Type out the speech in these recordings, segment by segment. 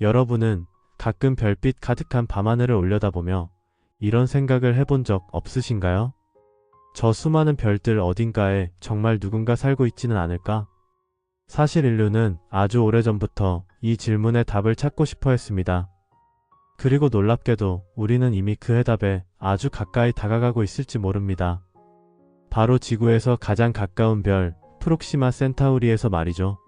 여러분은 가끔 별빛 가득한 밤하늘을 올려다보며 이런 생각을 해본 적 없으신가요? 저 수많은 별들 어딘가에 정말 누군가 살고 있지는 않을까? 사실 인류는 아주 오래전부터 이 질문에 답을 찾고 싶어 했습니다. 그리고 놀랍게도 우리는 이미 그 해답에 아주 가까이 다가가고 있을지 모릅니다. 바로 지구에서 가장 가까운 별 프록시마 센타우리에서 말이죠.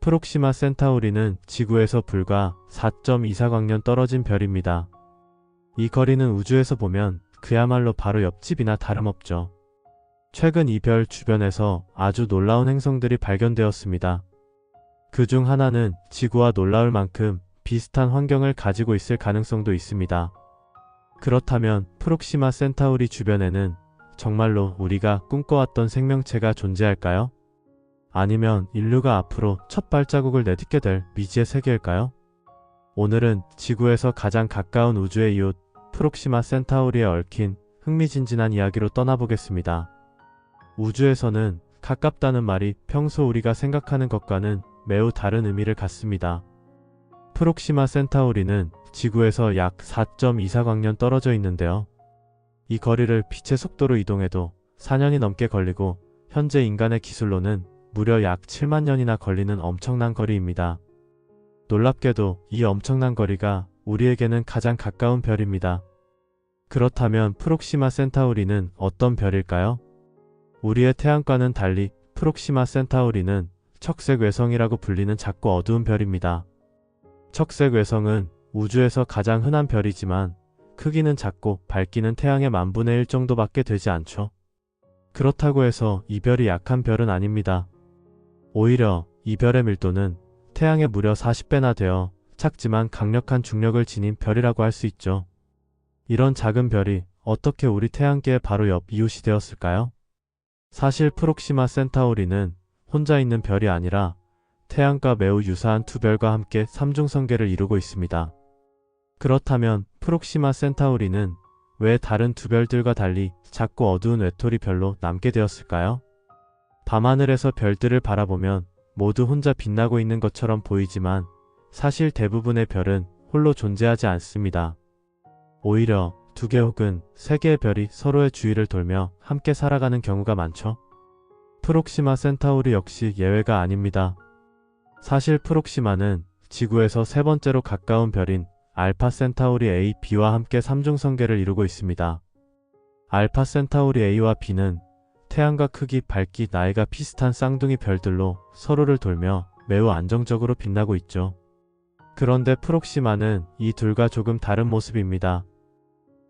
프록시마 센타우리는 지구에서 불과 4.24광년 떨어진 별입니다. 이 거리는 우주에서 보면 그야말로 바로 옆집이나 다름없죠. 최근 이 별 주변에서 아주 놀라운 행성들이 발견되었습니다. 그중 하나는 지구와 놀라울 만큼 비슷한 환경을 가지고 있을 가능성도 있습니다. 그렇다면 프록시마 센타우리 주변에는 정말로 우리가 꿈꿔왔던 생명체가 존재할까요? 아니면 인류가 앞으로 첫 발자국을 내딛게 될 미지의 세계일까요? 오늘은 지구에서 가장 가까운 우주의 이웃 프록시마 센타우리에 얽힌 흥미진진한 이야기로 떠나보겠습니다. 우주에서는 가깝다는 말이 평소 우리가 생각하는 것과는 매우 다른 의미를 갖습니다. 프록시마 센타우리는 지구에서 약 4.24광년 떨어져 있는데요. 이 거리를 빛의 속도로 이동해도 4년이 넘게 걸리고 현재 인간의 기술로는 무려 약 7만 년이나 걸리는 엄청난 거리입니다. 놀랍게도 이 엄청난 거리가 우리에게는 가장 가까운 별입니다. 그렇다면 프록시마 센타우리는 어떤 별일까요? 우리의 태양과는 달리 프록시마 센타우리는 척색 외성이라고 불리는 작고 어두운 별입니다. 척색 외성은 우주에서 가장 흔한 별이지만 크기는 작고 밝기는 태양의 10,000분의 1 정도밖에 되지 않죠. 그렇다고 해서 이 별이 약한 별은 아닙니다. 오히려 이 별의 밀도는 태양의 무려 40배나 되어 작지만 강력한 중력을 지닌 별이라고 할 수 있죠. 이런 작은 별이 어떻게 우리 태양계의 바로 옆 이웃이 되었을까요? 사실 프록시마 센타우리는 혼자 있는 별이 아니라 태양과 매우 유사한 두 별과 함께 삼중성계를 이루고 있습니다. 그렇다면 프록시마 센타우리는 왜 다른 두 별들과 달리 작고 어두운 외톨이 별로 남게 되었을까요? 밤하늘에서 별들을 바라보면 모두 혼자 빛나고 있는 것처럼 보이지만 사실 대부분의 별은 홀로 존재하지 않습니다. 오히려 2개 혹은 3개의 별이 서로의 주위를 돌며 함께 살아가는 경우가 많죠. 프록시마 센타우리 역시 예외가 아닙니다. 사실 프록시마는 지구에서 세 번째로 가까운 별인 알파 센타우리 A, B와 함께 삼중성계를 이루고 있습니다. 알파 센타우리 A와 B는 태양과 크기, 밝기, 나이가 비슷한 쌍둥이 별들로 서로를 돌며 매우 안정적으로 빛나고 있죠. 그런데 프록시마는 이 둘과 조금 다른 모습입니다.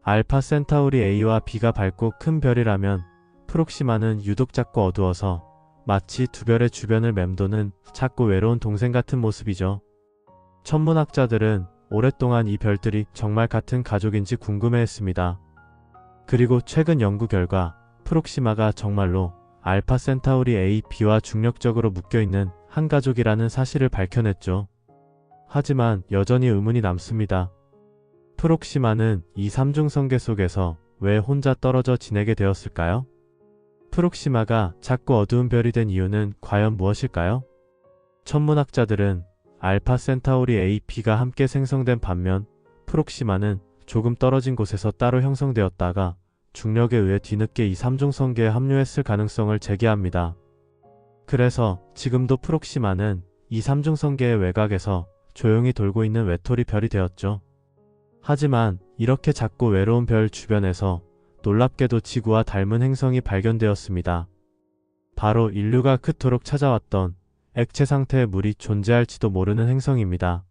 알파 센타우리 A와 B가 밝고 큰 별이라면 프록시마는 유독 작고 어두워서 마치 두 별의 주변을 맴도는 작고 외로운 동생 같은 모습이죠. 천문학자들은 오랫동안 이 별들이 정말 같은 가족인지 궁금해했습니다. 그리고 최근 연구 결과 프록시마가 정말로 알파 센타우리 A, B와 중력적으로 묶여있는 한 가족이라는 사실을 밝혀냈죠. 하지만 여전히 의문이 남습니다. 프록시마는 이 삼중성계 속에서 왜 혼자 떨어져 지내게 되었을까요? 프록시마가 작고 어두운 별이 된 이유는 과연 무엇일까요? 천문학자들은 알파 센타우리 A, B가 함께 생성된 반면 프록시마는 조금 떨어진 곳에서 따로 형성되었다가 중력에 의해 뒤늦게 이 삼중성계에 합류했을 가능성을 제기합니다. 그래서 지금도 프록시마는 이 삼중성계의 외곽에서 조용히 돌고 있는 외톨이 별이 되었죠. 하지만 이렇게 작고 외로운 별 주변에서 놀랍게도 지구와 닮은 행성이 발견되었습니다. 바로 인류가 그토록 찾아왔던 액체 상태의 물이 존재할지도 모르는 행성입니다.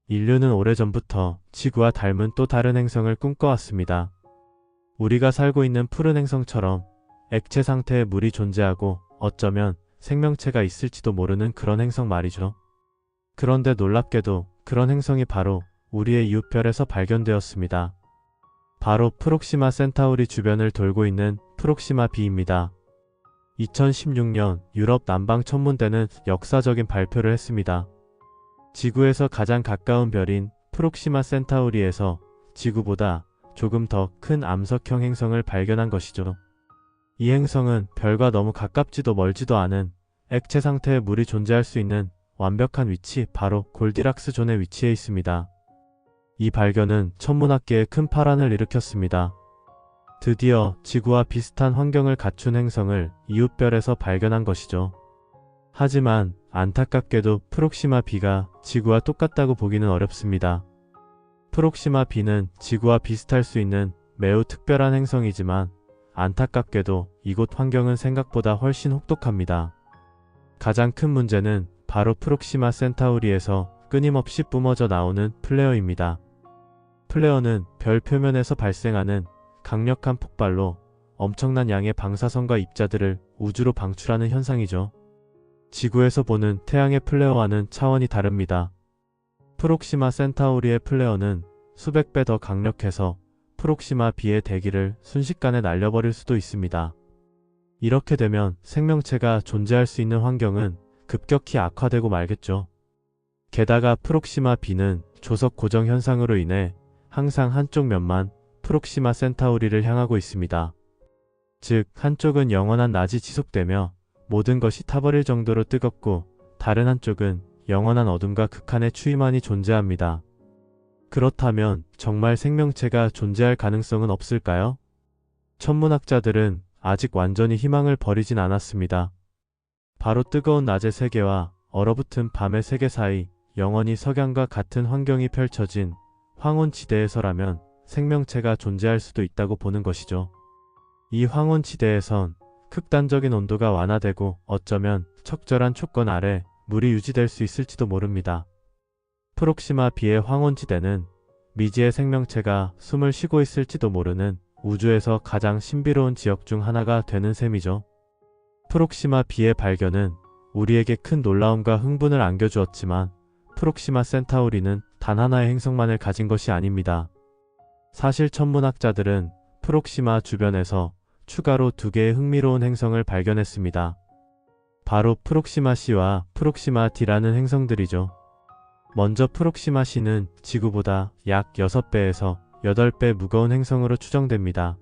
인류는 오래전부터 지구와 닮은 또 다른 행성을 꿈꿔왔습니다. 우리가 살고 있는 푸른 행성처럼 액체 상태의 물이 존재하고 어쩌면 생명체가 있을지도 모르는 그런 행성 말이죠. 그런데 놀랍게도 그런 행성이 바로 우리의 이웃별에서 발견되었습니다. 바로 프록시마 센타우리 주변을 돌고 있는 프록시마 B입니다. 2016년 유럽 남방천문대는 역사적인 발표를 했습니다. 지구에서 가장 가까운 별인 프록시마 센타우리에서 지구보다 조금 더 큰 암석형 행성을 발견한 것이죠. 이 행성은 별과 너무 가깝지도 멀지도 않은 액체 상태의 물이 존재할 수 있는 완벽한 위치, 바로 골디락스 존에 위치해 있습니다. 이 발견은 천문학계에 큰 파란을 일으켰습니다. 드디어 지구와 비슷한 환경을 갖춘 행성을 이웃별에서 발견한 것이죠. 하지만 안타깝게도 프록시마 B가 지구와 똑같다고 보기는 어렵습니다. 프록시마 B는 지구와 비슷할 수 있는 매우 특별한 행성이지만 안타깝게도 이곳 환경은 생각보다 훨씬 혹독합니다. 가장 큰 문제는 바로 프록시마 센타우리에서 끊임없이 뿜어져 나오는 플레어입니다. 플레어는 별 표면에서 발생하는 강력한 폭발로 엄청난 양의 방사선과 입자들을 우주로 방출하는 현상이죠. 지구에서 보는 태양의 플레어와는 차원이 다릅니다. 프록시마 센타우리의 플레어는 수백 배 더 강력해서 프록시마 B의 대기를 순식간에 날려버릴 수도 있습니다. 이렇게 되면 생명체가 존재할 수 있는 환경은 급격히 악화되고 말겠죠. 게다가 프록시마 B는 조석 고정 현상으로 인해 항상 한쪽 면만 프록시마 센타우리를 향하고 있습니다. 즉, 한쪽은 영원한 낮이 지속되며 모든 것이 타버릴 정도로 뜨겁고 다른 한쪽은 영원한 어둠과 극한의 추위만이 존재합니다. 그렇다면 정말 생명체가 존재할 가능성은 없을까요? 천문학자들은 아직 완전히 희망을 버리진 않았습니다. 바로 뜨거운 낮의 세계와 얼어붙은 밤의 세계 사이 영원히 석양과 같은 환경이 펼쳐진 황혼지대에서라면 생명체가 존재할 수도 있다고 보는 것이죠. 이 황혼지대에선 극단적인 온도가 완화되고 어쩌면 적절한 조건 아래 물이 유지될 수 있을지도 모릅니다. 프록시마 B의 황혼지대는 미지의 생명체가 숨을 쉬고 있을지도 모르는 우주에서 가장 신비로운 지역 중 하나가 되는 셈이죠. 프록시마 B의 발견은 우리에게 큰 놀라움과 흥분을 안겨주었지만 프록시마 센타우리는 단 하나의 행성만을 가진 것이 아닙니다. 사실 천문학자들은 프록시마 주변에서 추가로 2개의 흥미로운 행성을 발견했습니다. 바로 프록시마 C와 프록시마 D라는 행성들이죠. 먼저 프록시마 C는 지구보다 약 6배에서 8배 무거운 행성으로 추정됩니다.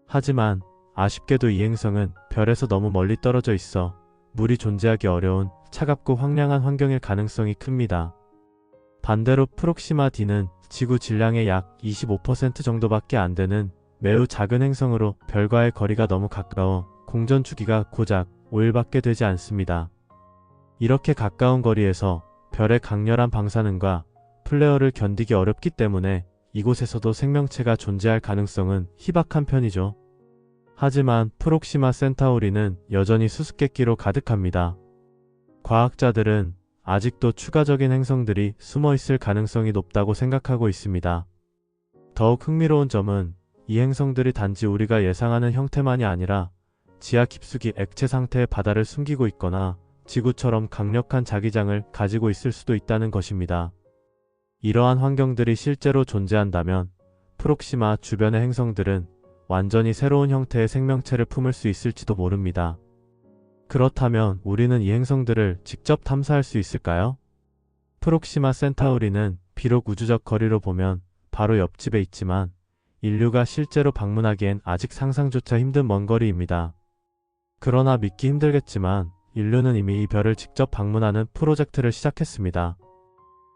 하지만 아쉽게도 이 행성은 별에서 너무 멀리 떨어져 있어 물이 존재하기 어려운 차갑고 황량한 환경일 가능성이 큽니다. 반대로 프록시마 D는 지구 질량의 약 25% 정도밖에 안 되는 매우 작은 행성으로 별과의 거리가 너무 가까워 공전 주기가 고작 5일밖에 되지 않습니다. 이렇게 가까운 거리에서 별의 강렬한 방사능과 플레어를 견디기 어렵기 때문에 이곳에서도 생명체가 존재할 가능성은 희박한 편이죠. 하지만 프록시마 센타우리는 여전히 수수께끼로 가득합니다. 과학자들은 아직도 추가적인 행성들이 숨어 있을 가능성이 높다고 생각하고 있습니다. 더욱 흥미로운 점은 이 행성들이 단지 우리가 예상하는 형태만이 아니라 지하 깊숙이 액체 상태의 바다를 숨기고 있거나 지구처럼 강력한 자기장을 가지고 있을 수도 있다는 것입니다. 이러한 환경들이 실제로 존재한다면 프록시마 주변의 행성들은 완전히 새로운 형태의 생명체를 품을 수 있을지도 모릅니다. 그렇다면 우리는 이 행성들을 직접 탐사할 수 있을까요? 프록시마 센타우리는 비록 우주적 거리로 보면 바로 옆집에 있지만 인류가 실제로 방문하기엔 아직 상상조차 힘든 먼 거리입니다. 그러나 믿기 힘들겠지만 인류는 이미 이 별을 직접 방문하는 프로젝트를 시작했습니다.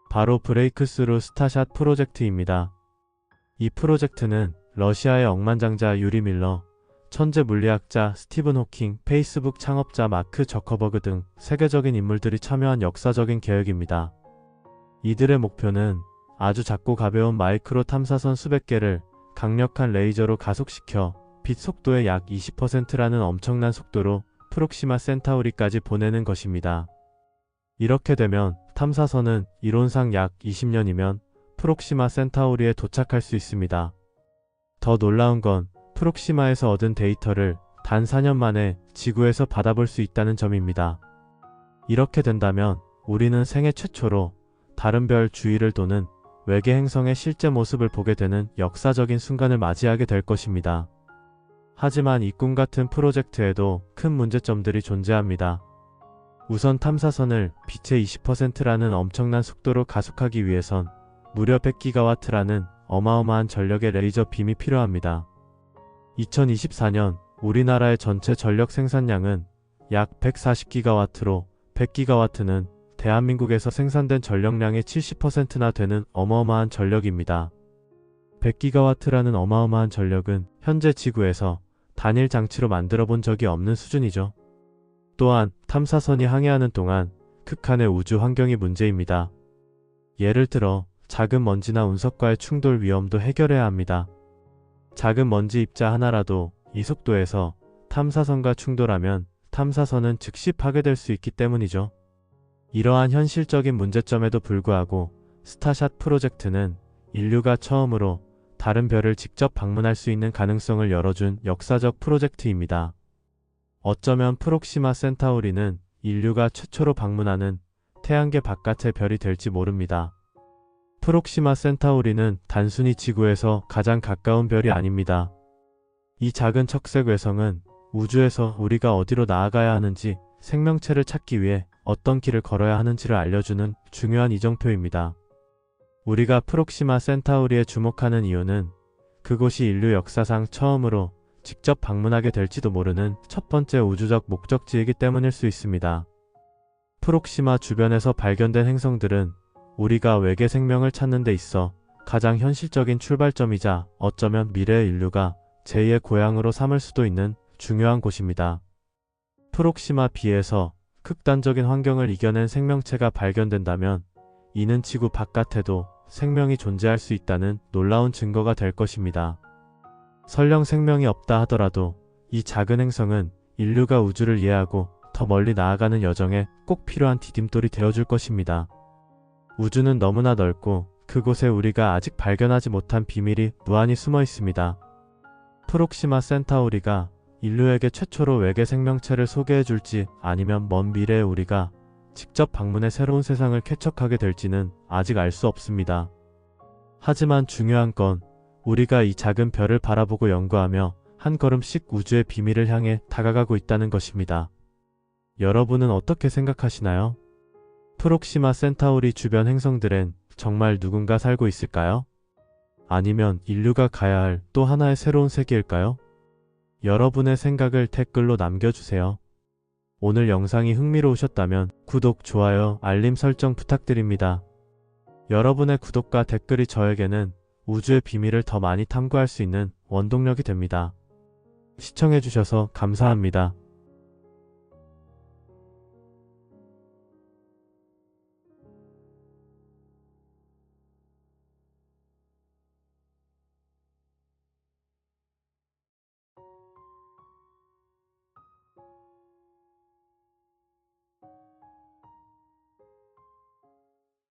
바로 브레이크스루 스타샷 프로젝트입니다. 이 프로젝트는 러시아의 억만장자 유리 밀러, 천재 물리학자 스티븐 호킹, 페이스북 창업자 마크 저커버그 등 세계적인 인물들이 참여한 역사적인 계획입니다. 이들의 목표는 아주 작고 가벼운 마이크로 탐사선 수백 개를 강력한 레이저로 가속시켜 빛 속도의 약 20%라는 엄청난 속도로 프록시마 센타우리까지 보내는 것입니다. 이렇게 되면 탐사선은 이론상 약 20년이면 프록시마 센타우리에 도착할 수 있습니다. 더 놀라운 건 프록시마에서 얻은 데이터를 단 4년 만에 지구에서 받아볼 수 있다는 점입니다. 이렇게 된다면 우리는 생애 최초로 다른 별 주위를 도는 외계 행성의 실제 모습을 보게 되는 역사적인 순간을 맞이하게 될 것입니다. 하지만 이 꿈 같은 프로젝트에도 큰 문제점들이 존재합니다. 우선 탐사선을 빛의 20%라는 엄청난 속도로 가속하기 위해선 무려 100기가와트라는 어마어마한 전력의 레이저 빔이 필요합니다. 2024년 우리나라의 전체 전력 생산량은 약 140기가와트로 100기가와트는 대한민국에서 생산된 전력량의 70%나 되는 어마어마한 전력입니다. 100기가와트라는 어마어마한 전력은 현재 지구에서 단일 장치로 만들어 본 적이 없는 수준이죠. 또한 탐사선이 항해하는 동안 극한의 우주 환경이 문제입니다. 예를 들어 작은 먼지나 운석과의 충돌 위험도 해결해야 합니다. 작은 먼지 입자 하나라도 이 속도에서 탐사선과 충돌하면 탐사선은 즉시 파괴될 수 있기 때문이죠. 이러한 현실적인 문제점에도 불구하고 스타샷 프로젝트는 인류가 처음으로 다른 별을 직접 방문할 수 있는 가능성을 열어준 역사적 프로젝트입니다. 어쩌면 프록시마 센타우리는 인류가 최초로 방문하는 태양계 바깥의 별이 될지 모릅니다. 프록시마 센타우리는 단순히 지구에서 가장 가까운 별이 아닙니다. 이 작은 척색 외성은 우주에서 우리가 어디로 나아가야 하는지, 생명체를 찾기 위해 어떤 길을 걸어야 하는지를 알려주는 중요한 이정표입니다. 우리가 프록시마 센타우리에 주목하는 이유는 그곳이 인류 역사상 처음으로 직접 방문하게 될지도 모르는 첫 번째 우주적 목적지이기 때문일 수 있습니다. 프록시마 주변에서 발견된 행성들은 우리가 외계 생명을 찾는 데 있어 가장 현실적인 출발점이자 어쩌면 미래의 인류가 제2의 고향으로 삼을 수도 있는 중요한 곳입니다. 프록시마 B에서 극단적인 환경을 이겨낸 생명체가 발견된다면 이는 지구 바깥에도 생명이 존재할 수 있다는 놀라운 증거가 될 것입니다. 설령 생명이 없다 하더라도 이 작은 행성은 인류가 우주를 이해하고 더 멀리 나아가는 여정에 꼭 필요한 디딤돌이 되어줄 것입니다. 우주는 너무나 넓고 그곳에 우리가 아직 발견하지 못한 비밀이 무한히 숨어 있습니다. 프록시마 센타우리가 인류에게 최초로 외계 생명체를 소개해줄지, 아니면 먼 미래에 우리가 직접 방문해 새로운 세상을 개척하게 될지는 아직 알 수 없습니다. 하지만 중요한 건 우리가 이 작은 별을 바라보고 연구하며 한 걸음씩 우주의 비밀을 향해 다가가고 있다는 것입니다. 여러분은 어떻게 생각하시나요? 프록시마 센타우리 주변 행성들엔 정말 누군가 살고 있을까요? 아니면 인류가 가야 할 또 하나의 새로운 세계일까요? 여러분의 생각을 댓글로 남겨주세요. 오늘 영상이 흥미로우셨다면 구독, 좋아요, 알림 설정 부탁드립니다. 여러분의 구독과 댓글이 저에게는 우주의 비밀을 더 많이 탐구할 수 있는 원동력이 됩니다. 시청해주셔서 감사합니다.